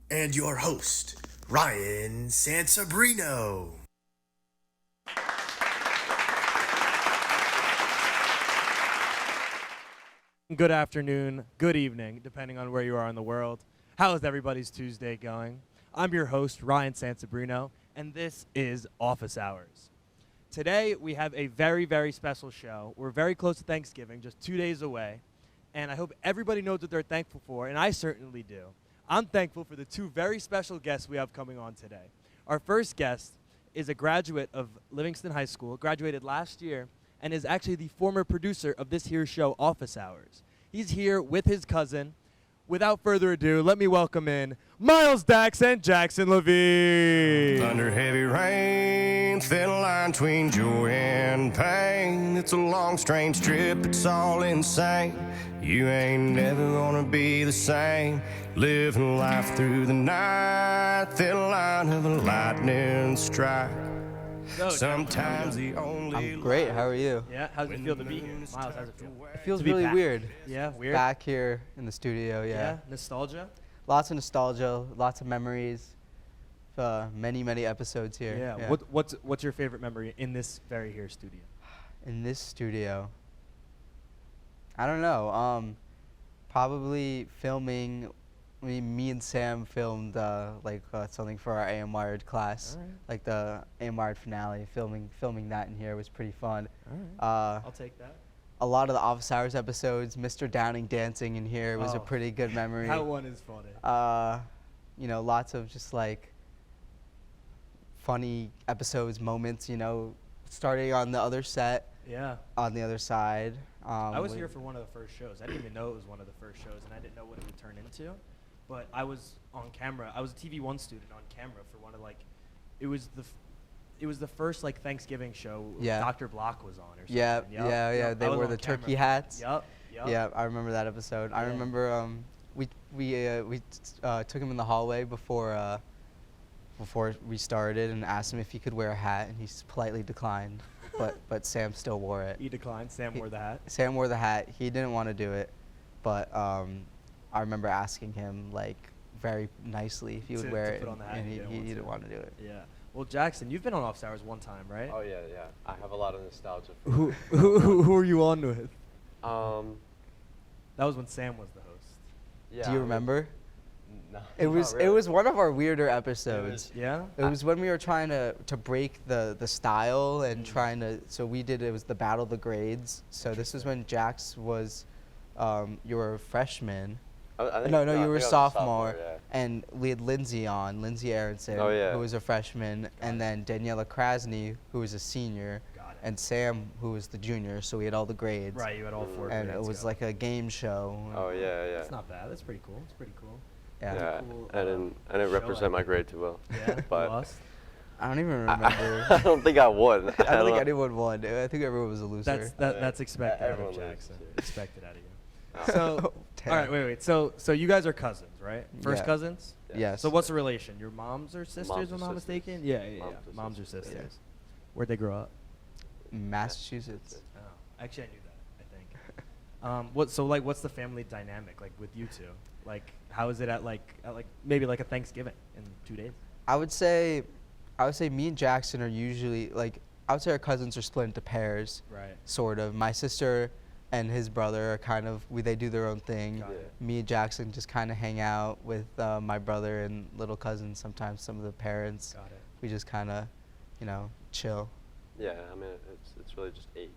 and your host, Ryan Sansabrino. Good afternoon, good evening, depending on where you are in the world. How is everybody's Tuesday going? I'm your host, Ryan Sansabrino, and this is Office Hours. Today, we have a very, very special show. We're very close to Thanksgiving, just 2 days away, and I hope everybody knows what they're thankful for, and I certainly do. I'm thankful for the two very special guests we have coming on today. Our first guest is a graduate of Livingston High School, graduated last year, and is actually the former producer of this here show, Office Hours. He's here with his cousin. Without further ado, let me welcome in Miles Dakks and Jackson Levine. Under heavy rain, thin line between joy and pain. It's a long, strange trip, it's all insane. You ain't never gonna be the same. Living life through the night, thin line of a lightning strike. Sometimes the only I'm great. How are you? Yeah, how's it feel to be here? Miles, how's it feel? It feels To be really back. weird. Yeah, weird? Back here in the studio, Yeah, nostalgia? Lots of nostalgia, lots of memories. Many episodes here. Yeah. What's your favorite memory in this very here studio? In this studio? I don't know. Probably filming. Me and Sam filmed something for our AM Wired class, All right. like the AM Wired finale. Filming that in here was pretty fun. All right. I'll take that. A lot of the Office Hours episodes, Mr. Downing dancing in here was a Oh. pretty good memory. That one is funny. Lots of just like funny episodes, moments, starting on the other set, Yeah. on the other side. I was here for one of the first shows. I didn't even know it was one of the first shows, and I didn't know what it would turn into. But I was on camera. I was a TV1 student on camera for one of it was the first Thanksgiving show. Yeah. Dr. Block was on or something. Yeah, Yup, yeah. yup. They I was wore on the camera turkey for- hats. Yup. Yeah, I remember that episode. I Yeah. remember we took him in the hallway before we started and asked him if he could wear a hat, and he politely declined. but Sam still wore it. He declined. Sam wore the hat. Sam wore the hat. He didn't want to do it, but I remember asking him very nicely if he would To wear put it, on the hat, and he he didn't want didn't to. want to do it. Yeah. Well, Jackson, you've been on Office Hours one time, right? Oh yeah. I have a lot of nostalgia. For Who were you on with? Um, That was when Sam was the host. yeah. Do you I mean, remember? No. It was not really. one of our weirder episodes. Yeah. It was when we were trying to break the style and trying to. So it was the Battle of the Grades. So this was when Jax was, you were a freshman. I think, No, I you think were I a was sophomore, yeah. and we had Lindsay Aronson, Oh, yeah. who was a freshman, and then Daniela Krasny, who was a senior, Got it. and Sam, who was the junior. So we had all the grades. Right. You had all four. And it grades was go. like a game show. Oh yeah. That's not bad. That's pretty cool. It's pretty cool. Yeah. Yeah. Cool, I didn't show, represent my think. grade too well. Yeah. But You lost. I don't even I remember. don't think I won. I don't think know. anyone won. I think everyone was a loser. That's expected out of everyone Jackson. loses. Expected out of you. Oh. So, Damn. all right, wait. So you guys are cousins, right? First Yeah. cousins. Yes. So what's the relation? Your moms or sisters, Moms if I'm or not sisters. mistaken? Yeah. Moms or Moms or sisters. sisters. Where'd they grow up? Massachusetts. Oh, actually, I knew that. I think. What's the family dynamic with you two? How is it at maybe a Thanksgiving in 2 days? I would say me and Jackson are usually I would say our cousins are split into pairs. Right. Sort of. My sister and his brother are kind of they do their own thing. Got it. Me and Jackson just kind of hang out with my brother and little cousins. Sometimes some of the parents. Got it. We just kind of, chill. Yeah. I mean, it's really just age.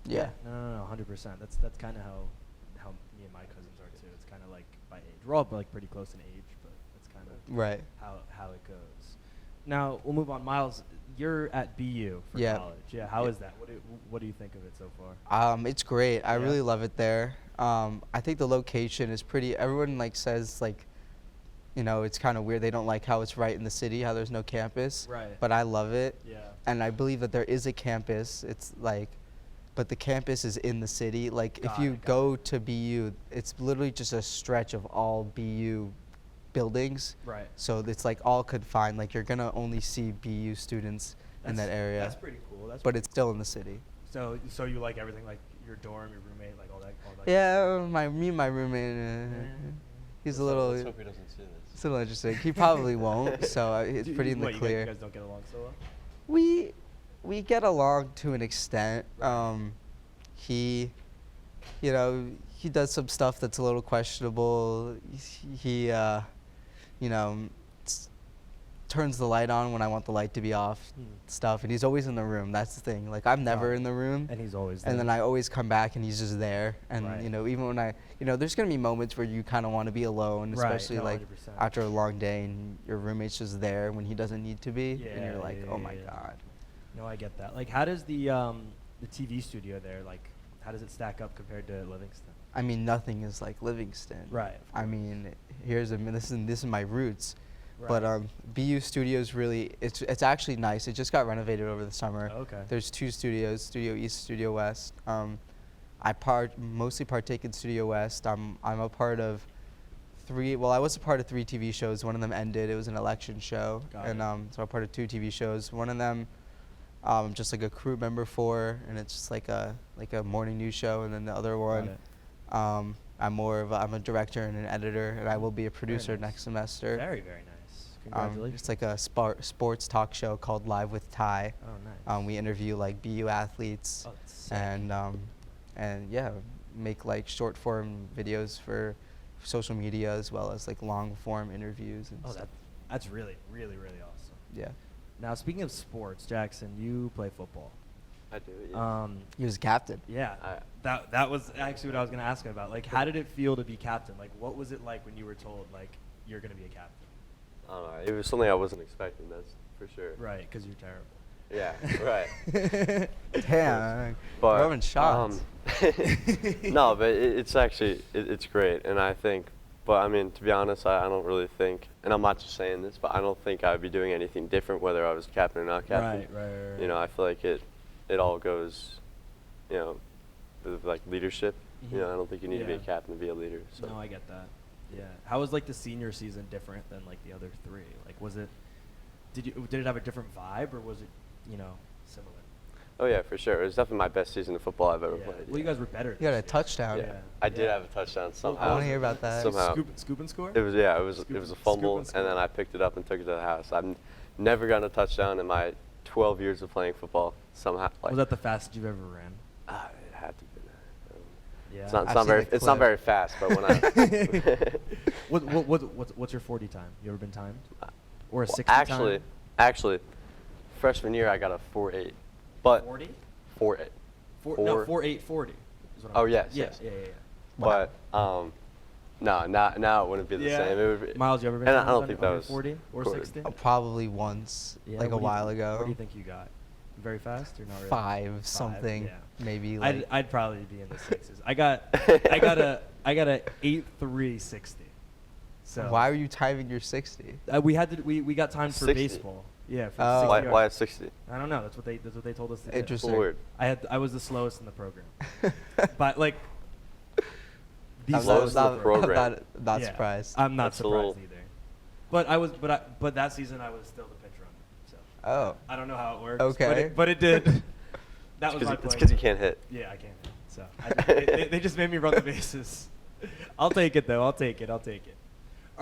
Yeah. No, 100%. That's kind of how me and my cousins are too. It's kind of by age. We're all pretty close in age, but that's kind of Right. how it goes. Now we'll move on. Miles, you're at BU for Yeah. college. Yeah. How is that? What do you think of it so far? It's great. I Yeah. really love it there. I think the location is pretty. Everyone says it's kind of weird. They don't like how it's right in the city, how there's no campus. Right. But I love it. Yeah. And I believe that there is a campus. But the campus is in the city. If you go to BU, it's literally just a stretch of all BU buildings. Right. So it's all confined. You're gonna only see BU students in that area. That's pretty cool. But it's still in the city. So you like everything, your dorm, your roommate, all that. Yeah, my roommate. He's a little. Let's hope he doesn't see this. It's a little interesting. He probably won't, so it's pretty in the clear. You guys don't get along so well? We get along to an extent. He, you know, he does some stuff that's a little questionable. He, you know, turns the light on when I want the light to be off, stuff, and he's always in the room. That's the thing. Like, I'm never in the room, And he's always there. and then I always come back and he's just there. And Right. you know, even when there's gonna be moments where you kind of want to be alone, Right, especially no, like 100%. after a long day and your roommate's just there when he doesn't need to be, and Yeah, you're like, yeah, oh my yeah. god. No, I get that. Like, how does the TV studio there, like, how does it stack up compared to Livingston? I mean, nothing is like Livingston. Right. I mean, this is my roots. Right. But BU Studios really, it's actually nice. It just got renovated over the summer. Okay. There's 2 studios, Studio East, Studio West. I mostly partake in Studio West. I'm a part of 3. Well, I was a part of 3 TV shows. One of them ended. It was an election show, Got and it. so I'm part of 2 TV shows. One of them, just like a crew member for, and it's just like a morning news show. And then the other one, it. I'm a director and an editor, and I will be a producer nice. next semester. Very, very nice. Congratulations. It's like a sports talk show called Live with Ty. Oh, nice. We interview like BU athletes, Oh, that's sick. and yeah, make like short form videos for social media as well as like long form interviews and Oh, stuff. that's really, really, really awesome. Yeah. Now, speaking of sports, Jackson, you play football. I do. Yeah. He was captain. Yeah, that was actually what I was going to ask about. Like, how did it feel to be captain? Like, what was it like when you were told, like, you're going to be a captain? I don't know. It was something I wasn't expecting. That's for sure. Right, because you're terrible. Yeah. Right. Damn. But throwing shots. no, but it's actually it's great, and I think. But I mean, to be honest, I don't really think, and I'm not just saying this, but I don't think I'd be doing anything different whether I was captain or not captain. Right. You know, I feel like it all goes, you know, with like leadership. You know, I don't think you need to be a Yeah. captain to be a leader. So. No, I get that. Yeah. How was like the senior season different than like the other 3? Like, was it? Did it have a different vibe, or was it, you know, similar? Oh yeah, for sure. It was definitely my best season of football I've ever Yeah. played. Well, you guys were better. You got a this year. touchdown. Yeah. I did have a touchdown somehow. I want to hear about that. Somehow. Scoop and score? It was it was a fumble, scoop and then I picked it up and took it to the house. I've never gotten a touchdown in my 12 years of playing football. Somehow, like, Was that the fastest you've ever ran? it had to be. Yeah. It's not I've seen very the it's not clip. very fast, but when I What's your 40 time? You ever been timed? Or a Well, 60 actually, freshman year I got a 4.8, but 40? 4.8. No, 4.840. Oh, yes, Yeah, yes. yeah. But no, now it wouldn't be the Yeah. same. It would be, Miles, you ever been and timed I don't on think that under was 40 or recorded. 60? Probably once, Yeah, like a what do you while think- ago. What do you think you got? Very fast or not really? 5 something, yeah. maybe. Like I'd probably be in the 6s. I got a 8.360. So why are you timing your 60? we got timed for 60? baseball. Yeah, for Oh. 60 why yards. 60? I don't know. That's what they told us to do. Interesting. Weird. I was the slowest in the program. But like the I'm slowest slowest in the program. I'm not Yeah. surprised. I'm not That's a little- surprised either. But that season I was still the pitch runner. So Oh. I don't know how it works. Okay. But it did. That was my It's play. because you can't hit. Yeah, I can't. So they just made me run the bases. I'll take it though. I'll take it. All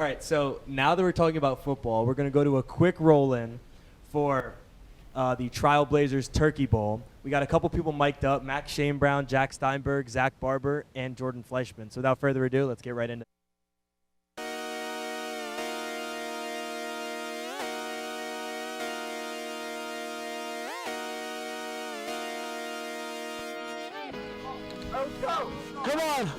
right. So now that we're talking about football, we're gonna go to a quick roll-in for the Trailblazers Turkey Bowl. We got a couple people mic'd up: Max Shane Brown, Jack Steinberg, Zach Barber, and Jordan Fleischman. So without further ado, let's get right into. Come on!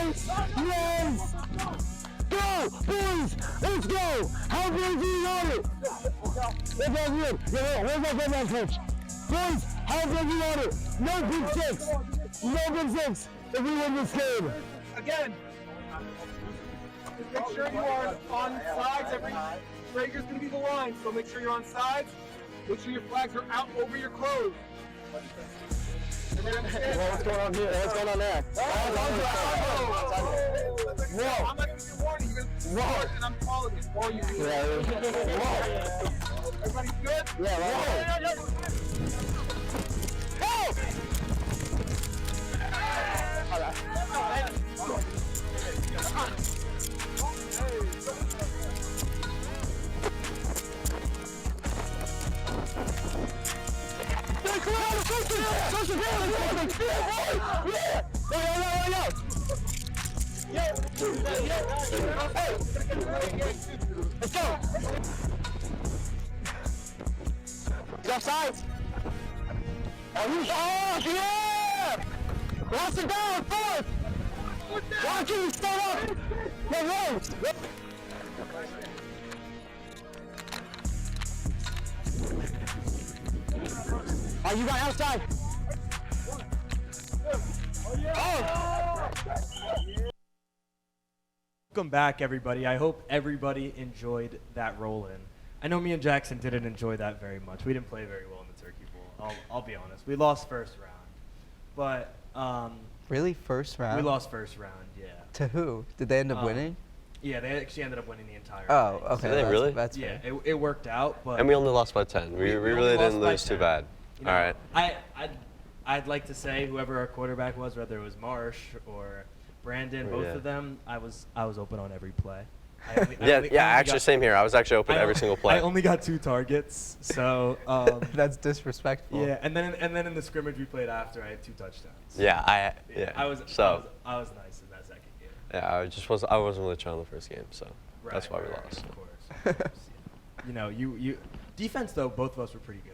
Yes! Go, boys! Let's go! How good do you want it? That's all good. Where's my football coach? Boys, how good do you want it? No big six. No big six if we win this game. Again, make sure you are on sides. Every breaker's going to be the line, so make sure you're on sides. Make sure your flags are out over your clothes. What's going on here? What's going on there? I'm not going to give you a warning. You're going to and I'm calling it. Or you. Everybody's good? Yeah, Let's go! Go sides! Oh, yeah! Lost it down, fourth! Watch it, stay up! Go, roll! Oh, you got outside! Oh! Welcome back, everybody. I hope everybody enjoyed that roll-in. I know me and Jackson didn't enjoy that very much. We didn't play very well in the Turkey Bowl. I'll be honest. We lost first round, but Really, first round? we lost first round. Yeah. To who? Did they end up winning? Yeah, they actually ended up winning the entire. Oh, thing. okay. Did they that's, really? That's Yeah, fair. it worked out, but And we only lost by 10. We only really lost didn't by lose too 10. bad. You know, All right. I'd like to say whoever our quarterback was, whether it was Marsh or Brandon, both Yeah. of them, I was open on every play. I only Actually, same here. I was actually open every single play. I only got 2 targets, so That's disrespectful. yeah. And then in the scrimmage we played after, I had 2 touchdowns. Yeah. I was So nice in that second game. yeah, I wasn't really trying the first game, so that's why we Right, lost. Of course. Yeah. You know, you defense though. Both of us were pretty good.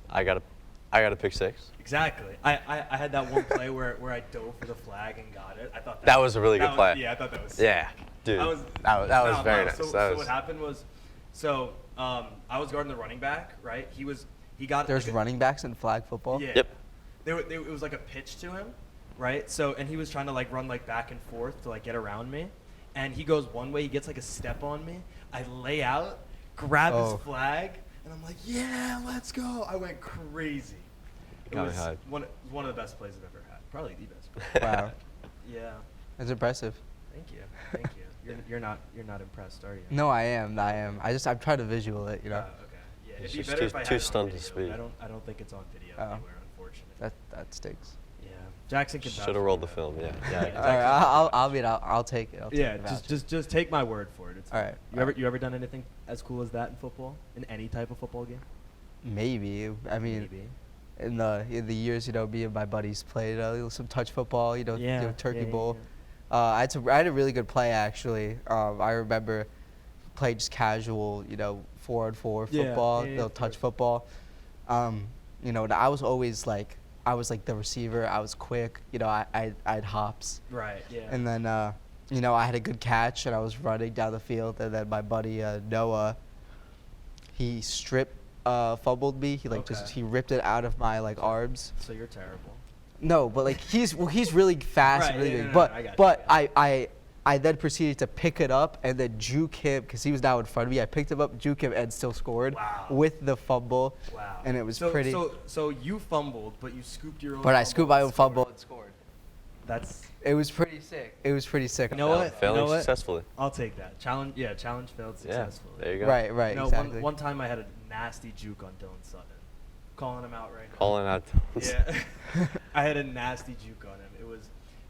I got a pick 6. Exactly. I had that one play where I dove for the flag and got it. I thought That was a really good play. Yeah, I thought that was. Yeah, dude. That was very nice. So what happened was, I was guarding the running back, right? He got. There's like a- running backs in flag football? Yeah. Yep. It was like a pitch to him, right? So and he was trying to like run like back and forth to like get around me, and he goes one way. He gets like a step on me. I lay out, grab his flag, and I'm like, yeah, let's go. I went crazy. It Got me was hyped. one of the best plays I've ever had. Probably the best. Wow. Yeah. That's impressive. Thank you. You're not impressed, are you? No, I am. I'm trying to visual it, you know. Okay. Yeah. He's It'd be just better if I too had it on stunned to video, but speak. I don't think it's on video Oh. anywhere, unfortunately. That stinks. Yeah. Jackson can. Should have rolled the film. Yeah. All right, I'll take it. I'll take Yeah, the voucher. just take my word for it. It's All fine. right. You ever done anything as cool as that in football? In any type of football game? Maybe. I mean, Maybe. in the years, me and my buddies played some touch football, Turkey Bowl. I had a really good play actually. I remember played just casual, 4-on-4 football, touch football. And I was always like, the receiver. I was quick. I had hops. Right. Yeah. And then, I had a good catch, and I was running down the field, and then my buddy Noah, he fumbled me. He ripped it out of my arms. So you're terrible. No, but he's really fast and Right, really yeah, big. no, I got you. I then proceeded to pick it up and then juke him because he was now in front of me. I picked him up, juke him, and still scored with the fumble. Wow. And it was so, pretty. So you fumbled, but you scooped your own. But I scooped my own fumble and scored. It was pretty sick. It was pretty sick. You know what? Failing successfully. I'll take that. Challenge failed successfully. There you go. Right, exactly. One time I had a nasty juke on Dylan Sutton. Calling him out right now. Calling out. Yeah. I had a nasty juke on him.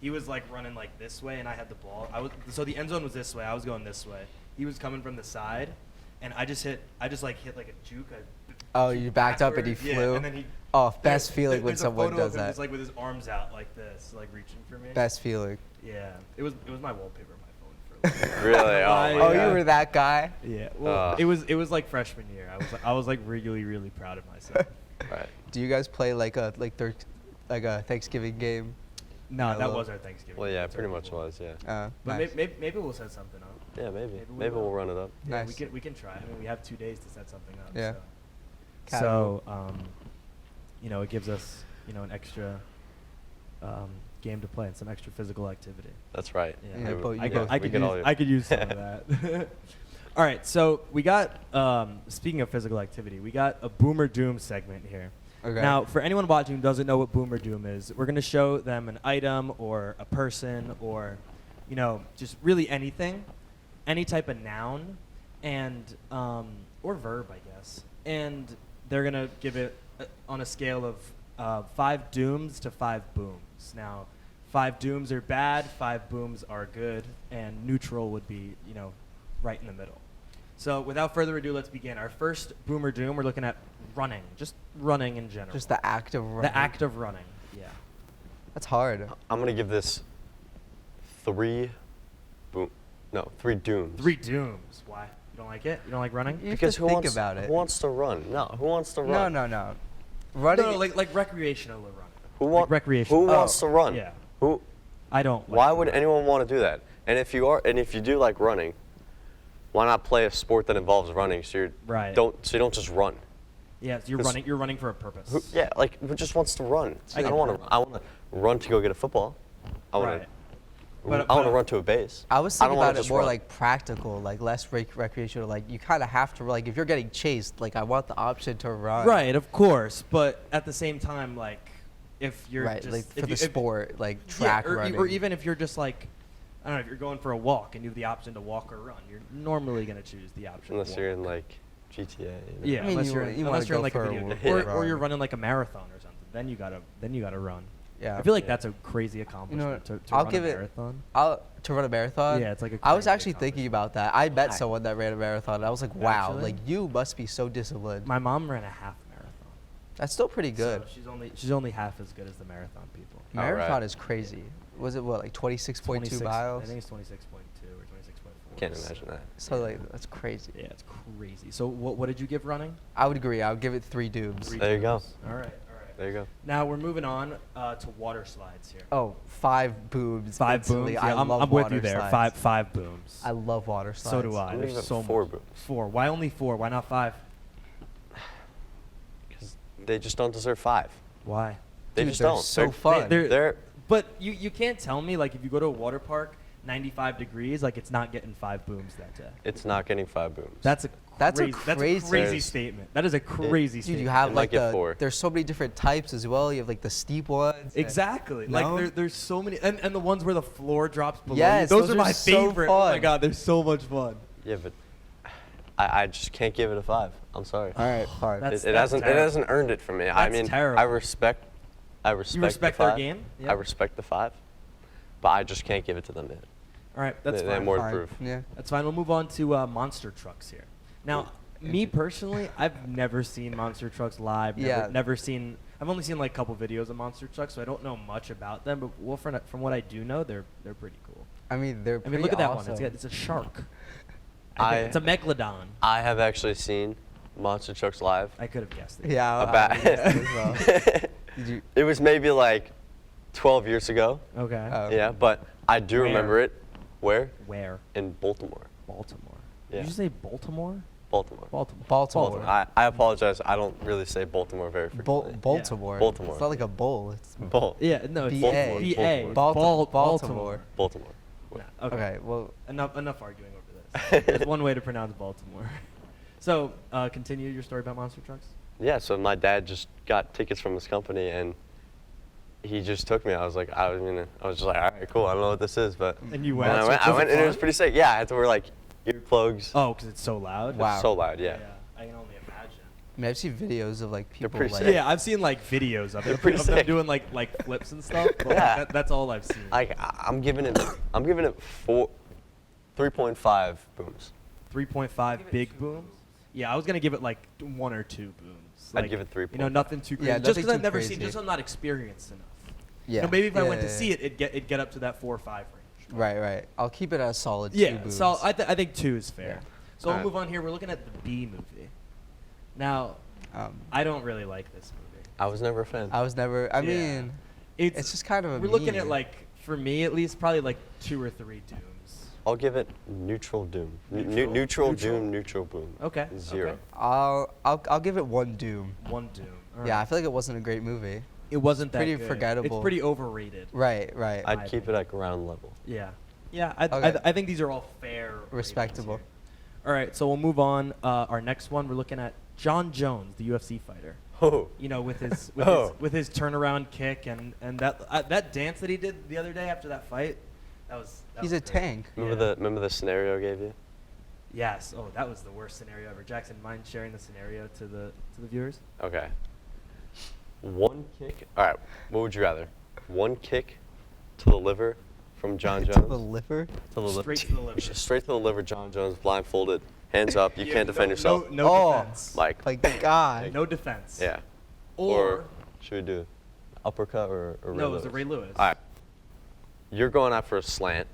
He was running this way, and I had the ball. So the end zone was this way. I was going this way. He was coming from the side, and I just hit like a juke. You backed up and he flew. Yeah, and then he. Best feeling when there's a someone photo does of him that. just with his arms out like this, reaching for me. Best feeling. Yeah, it was my wallpaper on my phone for. Really? Oh my Oh, God. you were that guy. Yeah. Well, it was like freshman year. I was really proud of myself. Right. Do you guys play a Thanksgiving game? No, that was our Thanksgiving. Well, yeah, That's pretty our much Bowl. was. Yeah. But Nice. maybe we'll set something up. Yeah, maybe. we Maybe we'll will. run it up. Yeah, Nice. we can try. I mean, we have 2 days to set something up. Yeah. So, it gives us, an extra game to play and some extra physical activity. That's right. Yeah. Yeah, Maybe but we you could- both- we could all- I could use some of that. All right, so we got, speaking of physical activity, we got a Boomer Doom segment here. Okay. Now, for anyone watching who doesn't know what Boomer Doom is, we're going to show them an item or a person or, just really anything, any type of noun, and or verb, I guess. and they're gonna give it on a scale of 5 dooms to 5 booms. Now, 5 dooms are bad, 5 booms are good, and neutral would be, right in the middle. So without further ado, let's begin. Our first boom or doom, we're looking at running, just running in general. Just the act of running. The act of running, yeah. That's hard. I'm gonna give this 3 dooms. 3 dooms. Why? You don't like it? You don't like running? You have Because to who think wants, about it. who wants to run? No, who wants to run? No. Running. No, like recreational running. Who Like recreational. Who wants to run? Yeah. Who? I don't. Why like would running. anyone want to do that? And if you do like running, why not play a sport that involves running? So you Right. don't just run. Yeah, so you're 'Cause running. You're running for a purpose. Yeah, like who just wants to run? I I get don't want that. to. I want to run to go get a football. I want Right. to. But- I want to but- run to a base. I was I don't thinking wanna about it just more run. like practical, like less recreational. Like you kind of have to, like if you're getting chased, like I want the option to run. Right, of course, but at the same time, like if you're Right, just like if for the if- sport, like yeah, track or, running. or even if you're just like, I don't know, if you're going for a walk and you have the option to walk or run, you're normally gonna choose the option. Unless to you're walk. in like GTA. You know? Yeah, I mean, unless you you're wanna- in, you unless wanna you're in go like a for a video walk. game, Yeah. or you're running like a marathon or something. Then you gotta run. Yeah. I feel like Yeah. that's a crazy accomplishment what? to I'll run give a it- marathon. To run a marathon. Yeah, it's like a I was crazy actually thinking about that. I met Why? someone that ran a marathon. And I was like, wow, Actually? like you must be so disciplined. My mom ran a half marathon. That's still pretty good. So she's only half as good as the marathon people. Marathon Alright. is crazy. Was it what, like 26.2 miles? I think it's 26.2 or 26.4. Can't imagine that. So like that's crazy. Yeah, it's crazy. So what did you give running? I would agree. I would give it 3 dooms. Three There you go. dooms. All right. There you go. Now we're moving on to water slides here. Oh, 5 booms. 5 instantly. booms. I Yeah, I'm love with you water there. slides. Five booms. I love water slides. So do I. I'm There's gonna so give it 4 much. booms. 4. Why only 4? Why not 5? Because they just don't deserve 5. Why? They Dude, just they're don't. so fun. They're But you can't tell me like if you go to a water park, 95 degrees, like it's not getting 5 booms that day. it's not getting 5 booms. That's a That's a crazy crazy- statement. That is a crazy Dude, statement. you have It might like get 4. there's so many different types as well. You have like the steep ones. Exactly. No? Like there's so many, and the ones where the floor drops below. Yes, you. Those those are are my so favorite. Oh my fun. god, they're so much fun. Yeah, but I just can't give it a 5. I'm sorry. All right, fine. That's- It hasn't terrible. earned it for me. I That's mean, terrible. I respect You respect the their 5. game? I Yeah. respect the 5, but I just can't give it to them yet. All right, that's They have fine. more to Fine. prove. Yeah. That's fine. We'll move on to monster trucks here. Now, me personally, I've never seen monster trucks live. Yeah. Never seen. I've only seen like a couple videos of monster trucks, so I don't know much about them. But well, from what I do know, they're pretty cool. I mean, they're I mean, pretty look at that awesome. one. It's a shark. I- It's a megalodon. I have actually seen monster trucks live. I could have guessed it. Yeah. About I guessed as well. Did you? It was maybe like 12 years ago. Okay. Oh. Yeah, but I do Where? remember it. Where? Where? In Baltimore. Baltimore. Yeah. Did you say Baltimore? Baltimore. Baltimore. Baltimore. I apologize. I don't really say Baltimore very frequently. Baltimore. Baltimore. It's not like a bowl. It's Yeah. No. It's BA. BA. Baltimore. Baltimore. Baltimore. Nah, okay. Okay. Well, Enough arguing over this. There's one way to pronounce Baltimore. So, continue your story about monster trucks. Yeah, so my dad just got tickets from his company and he just took me. I was just like, all right, cool. I don't know what this is, but And you and went. I went and it was pretty sick. Yeah, I had to wear like earplugs. Oh, because it's so loud. Wow. So loud, yeah. I can only imagine. I mean, I've seen videos of like people pretty like. sick. Yeah, I've seen like videos of They're it, pretty of them sick. doing like flips and stuff. But like, Yeah. that's all I've seen. I'm giving it 3.5 booms. 3.5 big booms. Yeah, I was gonna give it like 1 or 2 booms. I'd Like, give it 3. You know, nothing too crazy. Yeah, just nothing because I've too never crazy. seen, just 'cause I'm not experienced enough. Yeah. You know, maybe if I went to Yeah. see it, it'd get up to that 4 or 5 range. Right. I'll keep it at a solid 2 Yeah, booms. so I think 2 is fair. Yeah. So we'll Alright. move on here. We're looking at the B movie. Now, I don't really like this movie. I was never a fan. I was never. I Yeah. mean, it's just kind of a. We're looking at meme. like, for me at least, probably like 2 or 3 dooms. I'll give it neutral doom. Neutral? Neutral Neutral? doom, neutral boom. Okay. 0. okay. I'll give it 1 doom. 1 doom. All Yeah, I right. feel like it wasn't a great movie. It wasn't that pretty good. forgettable. It's pretty overrated. Right. I'd my keep it at ground level. Yeah. Yeah, Okay. I think these are all fair. ratings Respectable. here. All right, so we'll move on. Our next one, we're looking at John Jones, the UFC fighter. Oh. You know, with his Oh. with his turnaround kick and that dance that he did the other day after that fight, that was He's a great. tank. Remember the scenario I gave you? Yes. Oh, that was the worst scenario ever. Jackson, mind sharing the scenario to the viewers? Okay. One kick. All right. What would you rather? One kick to the liver from John Jones. To the liver? To the liver. Straight to the liver. Straight to the liver, John Jones, blindfolded, hands up. You can't defend yourself. No defense. Like, God. No defense. yeah. Or should we do uppercut or Ray no, it Lewis? was a Ray Lewis. All right. You're going out for a slant.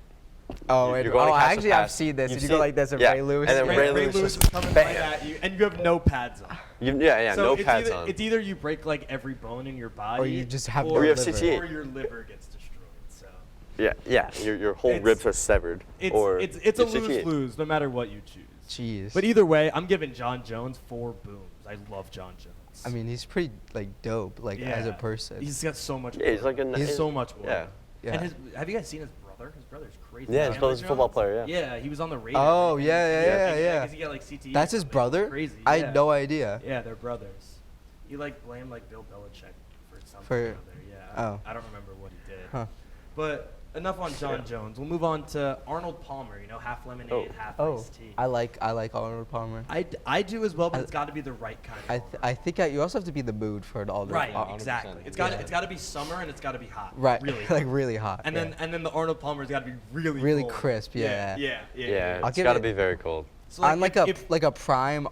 Oh, You're going to catch a actually, I've pass. seen this. You've If you go seen- like this, and yeah, Ray Lewis. and then Ray Ray Lewis Lewis is coming right at you, and you have no pads on. Yeah, So no it's pads either, on. It's either you break like every bone in your body, Or you just have or, no you have liver. CTE. or your liver gets destroyed. So Yeah. Your whole It's- ribs are severed. it's or it's a your CTE. lose-lose no matter what you choose. Jeez. But either way, I'm giving John Jones 4 booms. I love John Jones. I mean, he's pretty like dope, like as a Yeah. person. He's got so much. Yeah, he's like a. He's so much more. Yeah. Yeah. And have you guys seen his brother? His brother's crazy. Yeah, his Chandler brother's a football Jones? player, yeah. Yeah, he was on the radio. Oh, yeah. Because he got like CTE. That's or his something. brother? Crazy. I yeah. had no idea. Yeah, they're brothers. He like blamed like Bill Belichick for something. For- or other. Yeah. oh. I don't remember what he did. Huh. But enough on John Jones. We'll move on to Arnold Palmer. You know, half lemonade, half Oh, iced tea. I like Arnold Palmer. I do as well, but I- it's got to be the right kind of Palmer. I think you also have to be in the mood for it all. Right, 100%. exactly. It's got to be summer and it's got to be hot. Right, Really. like hot. really hot. And yeah. then the Arnold Palmer's got to be really Really cold. crisp, yeah. Yeah, I'll it's give got to it- be very cold. So On like if- a prime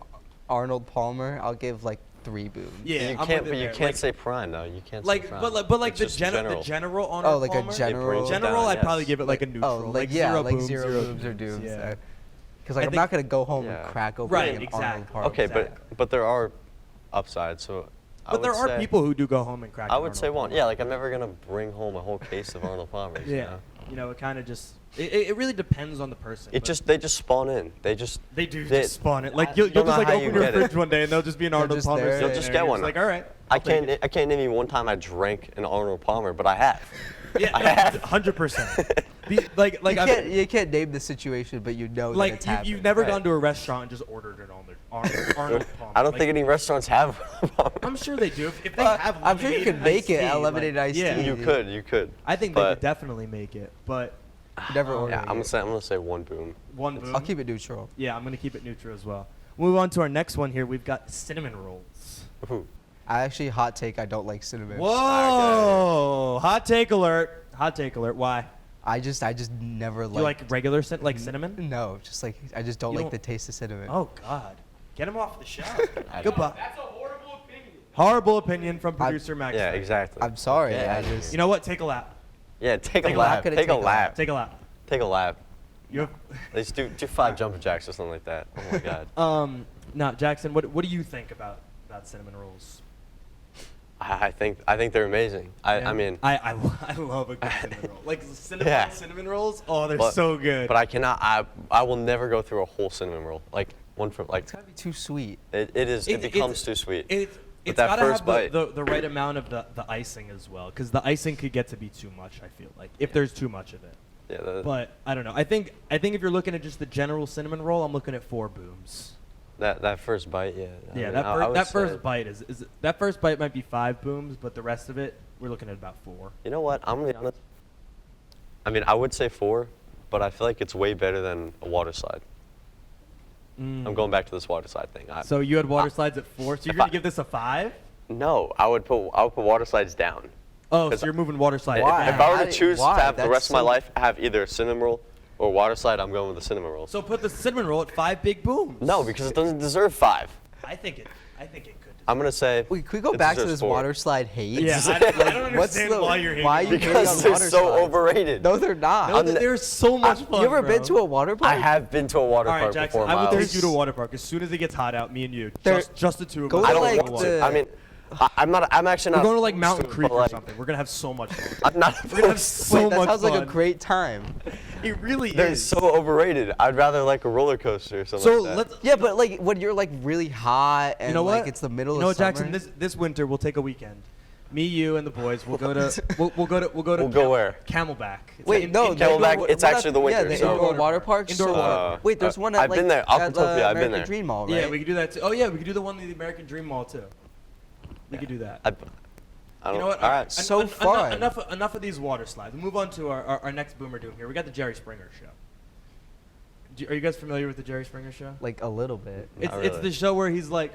Arnold Palmer, I'll give like 3 booms. yeah, You I'm can't, with but it you there. can't Like, say prime though. You can't say like, prime. but like It's the just general Arnold Oh, like a Palmer. general. General, I'd yes. probably give it like a neutral. Oh, like yeah, 0 like booms, 0 0 booms or dooms. Yeah. Because like I I'm think- not gonna go home Yeah. and crack open Right, an exactly. Arnold Palmer. Okay, Exactly. but there are upsides. So I But there would are say- people who do go home and crack. I an would say Arnold one. Palmer. Yeah, like I'm never gonna bring home a whole case of Arnold Palmer's. you Yeah, know? you know, it kind of just it really depends on the person. It but they just spawn in. They just they do they- just spawn it. Like I you'll don't just know like how open you your get it. fridge one day and there'll just be an Arnold just Palmer. there, sitting You'll just there, get and you're one. Like all right. I I'll take can't name you one time I drank an Arnold Palmer, but I have. Yeah, I have. 100%. Like you can't name the situation, but you know that it's happened. you've never Right. gone to a restaurant and just ordered an Arnold Palmer. I don't Like, think any restaurants have. I'm sure they do. If they Well, have, I'm sure you lemonade could make iced it a tea, lemonade like, iced yeah. tea. You could. I think they but- could definitely make it, but Never ordered Yeah, it. I'm gonna say one boom. one boom. I'll keep it neutral. Yeah, I'm gonna keep it neutral as well. Move on to our next one here. We've got cinnamon rolls. Ooh. I actually hot take. I don't like cinnamon. Whoa! Hot take alert! Hot take alert! Why? I just never You like regular cinnamon? No, just like I just don't You like don't- the taste of cinnamon. Oh God! Get him off the show. Goodbye. That's a horrible opinion. Horrible opinion from producer Max. Yeah, exactly. I'm sorry. Yeah, I just You know what? Take a lap. Yeah, take a Take a lap. lap. Take a Take a lap. Take a lap. Take a lap. You have, Let's do 5 jumping jacks or something like that. Oh my god. now Jackson, what do you think about cinnamon rolls? I think they're amazing. I mean, I love a good cinnamon roll. Like Yeah. cinnamon rolls. Oh, they're but- so good. But I cannot. I will never go through a whole cinnamon roll. Like one from like it's gotta be too sweet. it becomes too sweet. It's that gotta first have bite. the right amount of the icing as well, because the icing could get to be too much. I feel like if there's too much of it. Yeah, But I don't know. I think if you're looking at just the general cinnamon roll, I'm looking at 4 booms. that first bite. Yeah. I Yeah, mean, that I would that say- first bite is that first bite might be 5 booms, but the rest of it we're looking at about 4. You know what? I'm gonna be honest. I mean, I would say 4, but I feel like it's way better than a water slide. I'm going back to this water slide thing. So you had water slides at 4. So you're if gonna I- give this a 5? No, I would put water slides down. Oh, 'Cause so you're moving water slide. Why? If I were Why? to choose to Why? have the That's rest of my so- life have either a cinnamon roll or water slide, I'm going with the cinnamon roll. So put the cinnamon roll at 5 big booms. No, because it doesn't deserve 5. I think it could. I'm gonna say. Wait, can we go it back to deserves this 4. water slide hate? Yeah, I don't What's understand the- why you're hating. why on you it. hating Because on they're water so slides? overrated. No, they're not. No, they're so much fun. You ever bro. been to a water park? I have been to a water All right, park Jackson, before, I would Miles. take you to a water park as soon as it gets hot out. Me and you, They're- just the two of go us. to I don't like want to. the- I mean, I'm not. I'm actually We're not. going to like Mountain opposed to it, Creek but, or like, something. We're gonna have so much fun. I'm not. We're gonna have opposed. so Wait, that much sounds fun. like a great time. It really They're is. so overrated. I'd rather like a roller coaster or something So like that. let's. Yeah, but like when you're like really hot and You know like what? it's the middle You know of what, summer. Jackson? This winter we'll take a weekend. Me, you, and the boys. We'll go to. We'll go to. We'll go where? Camelback. It's Wait, in- no, in- the Camelback, indoor- it's what actually up- the winter, Yeah, the so- indoor water park. Indoor so, water park. Wait, there's one at I've like been there. at the Alcatopia, I've been American there. Dream Mall, right? Yeah, we could do that too. Oh yeah, we could do the one in the American Dream Mall too. We could do that. I don't. You know what? All right. So fun. Enough of these water slides. We'll move on to our next boomer doom here. We got the Jerry Springer show. Are you guys familiar with the Jerry Springer show? Like a little bit. It's Not it's really. the show where he's like,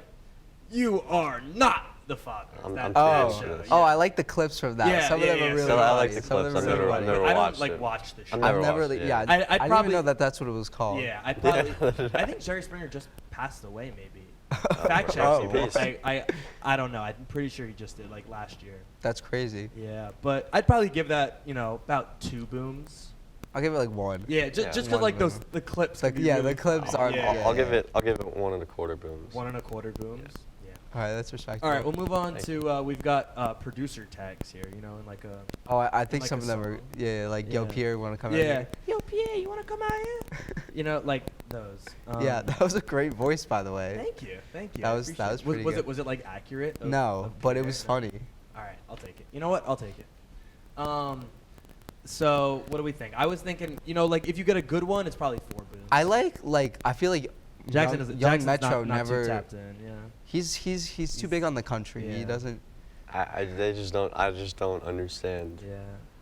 "You are not the father." I'm That too young show, for this. Oh, I like the clips from that. Yeah, Some of them yeah, are yeah. really So I like funny. the Some of clips. them I've are never- really I've funny. never I don't watched like it. watch the show. I've never I've never watched really, it. yeah. I'd I didn't probably- even know that that's what it was called. Yeah, I probably. I think Jerry Springer just passed away. Maybe. Fact check. Oh, me, but peace. I don't know. I'm pretty sure he just did like last year. That's crazy. Yeah, but I'd probably give that about 2 booms. I'll give it like 1. Yeah, just Yeah. just One because like boom. the clips. Like, could be yeah, really the clips funny. are. Yeah. I'll give it 1.25 booms. 1.25 booms. Yeah. All right, that's respectable. All right, we'll move on Thank to we've got producer tags here. In like a. Oh, I think like some a of them are. song. Yeah, like Yo Yeah. Pierre, want to come out Yeah. here? Yo, Pierre, you want to come out here? Like those. Yeah, that was a great voice, by the way. Thank you. Thank you. That I was- that appreciate was it. pretty Was good. was it like accurate? No, but it Pierre? was funny. All right, I'll take it. You know what? I'll take it. So what do we think? I was thinking, like if you get a good one, it's probably 4 booms. I feel like Jackson Young, is Young Jackson's Metro not never. too tapped in. Yeah. He's too big on the country. He Yeah. doesn't. I just don't understand.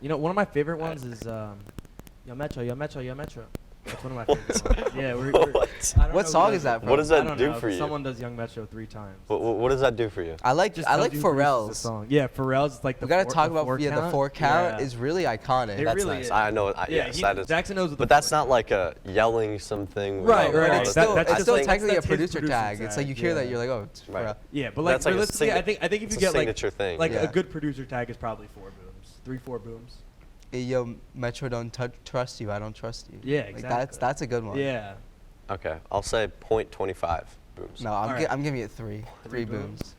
Yeah. One of my favorite ones is Yo Metro, Yo Metro, Yo Metro. That's one of my favorite ones. Yeah, we're What? I don't What know song who is that What from? does I that don't do know. for you? Someone does Young Metro 3 times. What does that do for you? I like Just I tells like you who produces the Pharrell's. song. Yeah, Pharrell's like the. We gotta four- talk the about four the count. 4 count Yeah. is really iconic. It That's really nice. is. I know. Yes, that is. Jackson knows what the But that's four not count. like a yelling something. Right, without right, all right. the- Still, That's it's just still like- technically a that's his producer producer tag. It's like you hear that, yeah. you're like, oh, it's Right. Pharrell. Yeah, but like That's like a realistically, signa- I think if you it's a get like signature thing. like Yeah. a good producer tag is probably 4 booms, 3-4 booms. Hey, yo, Metro don't trust you. I don't trust you. Yeah, Like exactly. that's a good one. Yeah. Okay, I'll say 0.25 booms. No, Alright. I'm giving it 3. 3 booms? booms.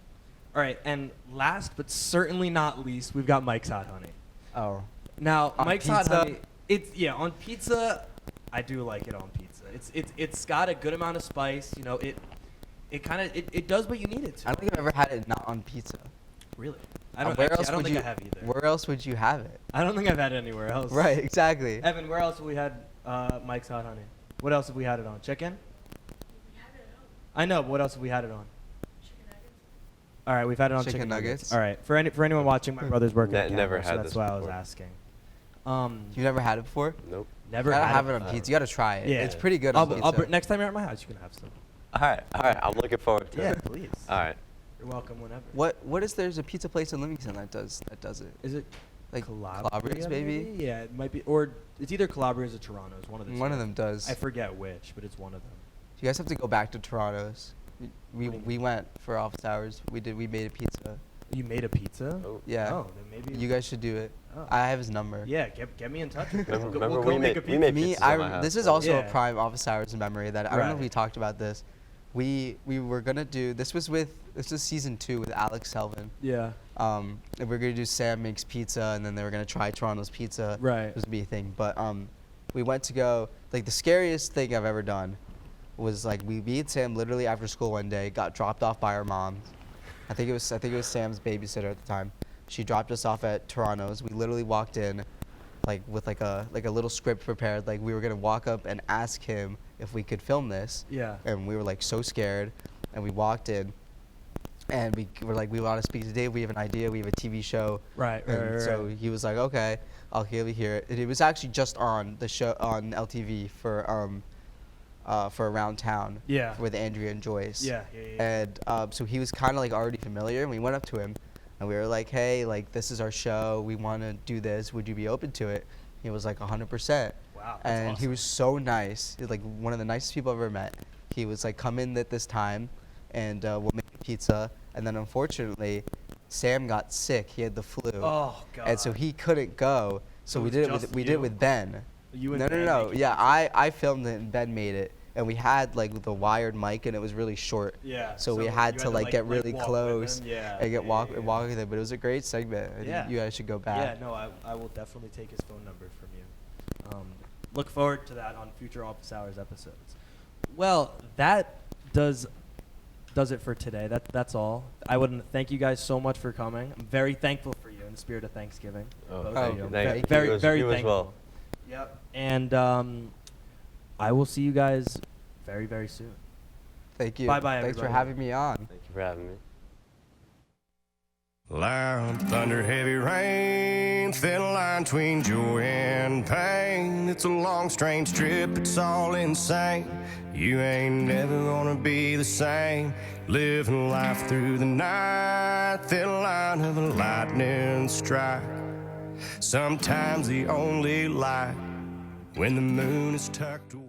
All right, and last but certainly not least, we've got Mike's Hot Honey. Oh. Now, On Mike's Hot pizza? Honey, on pizza, I do like it on pizza. It's got a good amount of spice. It kind of it does what you need it to. I don't think I've ever had it not on pizza. Really. I don't. Where Actually, else I don't would think you? I have either. Where else would you have it? I don't think I've had it anywhere else. Right, exactly. Evan, where else have we had Mike's Hot Honey? What else have we had it on? Chicken? I know, but what else have we had it on? All right, we've had it on Chicken chicken nuggets. All right, for anyone watching, my brother's working. at Never Campbell's, had so that's this why I was before. asking. You've never had it before? Nope. Never You gotta had have it it. on pizza. You gotta try it. Yeah. It's pretty good I'll, on I'll pizza. next time you're at my house, you can have some. All right. I'm looking forward to Yeah, it. please. All right. You're welcome whenever. What is there's a pizza place in Livingston that does it? Is it? Like Calabria, Calabria's, maybe? Yeah, it might be, or it's either Calabria's or Toronto's. One of the One two. of them does. I forget which, but it's one of them. You guys have to go back to Toronto's. What do you We went for office hours. We made a pizza. You made a pizza? Oh. Yeah. Oh, then maybe. You guys should do it. Oh. I have his number. Yeah, get me in touch. With him. Remember, We'll go we make a made pizza. pizzas at my house. This is also Yeah. a prime office hours memory that I don't know if Right. we talked about this. We were gonna do this was season 2 with Alex Selvin. Yeah. And we were gonna do Sam Makes Pizza, and then they were gonna try Toronto's pizza. Right. It was gonna be a thing, but we went to go. Like the scariest thing I've ever done was like me and Sam literally after school one day got dropped off by our moms. I think it was Sam's babysitter at the time. She dropped us off at Toronto's. We literally walked in, like with like a little script prepared. Like we were gonna walk up and ask him if we could film this. Yeah. And we were like so scared, and we walked in, and we were like, we want to speak to Dave. We have an idea. We have a TV show. Right. And so he was like, okay, I'll hear it. And it was actually just on the show on LTV for Around Town. Yeah. With Andrea and Joyce. Yeah. And so he was kind of like already familiar, and we went up to him, and we were like, hey, like this is our show. We want to do this. Would you be open to it? He was like 100%. Wow. That's And he awesome. was so nice. Like one of the nicest people I've ever met. He was like, come in at this time, and we'll make pizza. And then unfortunately, Sam got sick. He had the flu. Oh God. And so he couldn't go. So So we it did was it with just we did it you? with Ben. You and No, Ben making Yeah, pizza? I filmed it and Ben made it. And we had like the wired mic, and it was really short. Yeah. So we you had to like get really walk with close him. Yeah. and walk yeah. with it. But it was a great segment. I Yeah. think you guys should go Yeah, back. no, I will definitely take his phone number from you. Look forward to that on future Office Hours episodes. Well, that does it for today. That's all. I would thank you guys so much for coming. I'm very thankful for you in the spirit of Thanksgiving. Oh, Both thank of you. you. Thank you. Very, You as- very you as thankful. well. Yep. And I will see you guys very, very soon. Thank you. Bye-bye, Thanks for everybody. having me on. Thank you for having me. Loud thunder, heavy rain, thin line between joy and pain. It's a long, strange trip, it's all insane. You ain't never gonna be the same. Living life through the night, thin line of a lightning strike. Sometimes the only light when the moon is tucked away.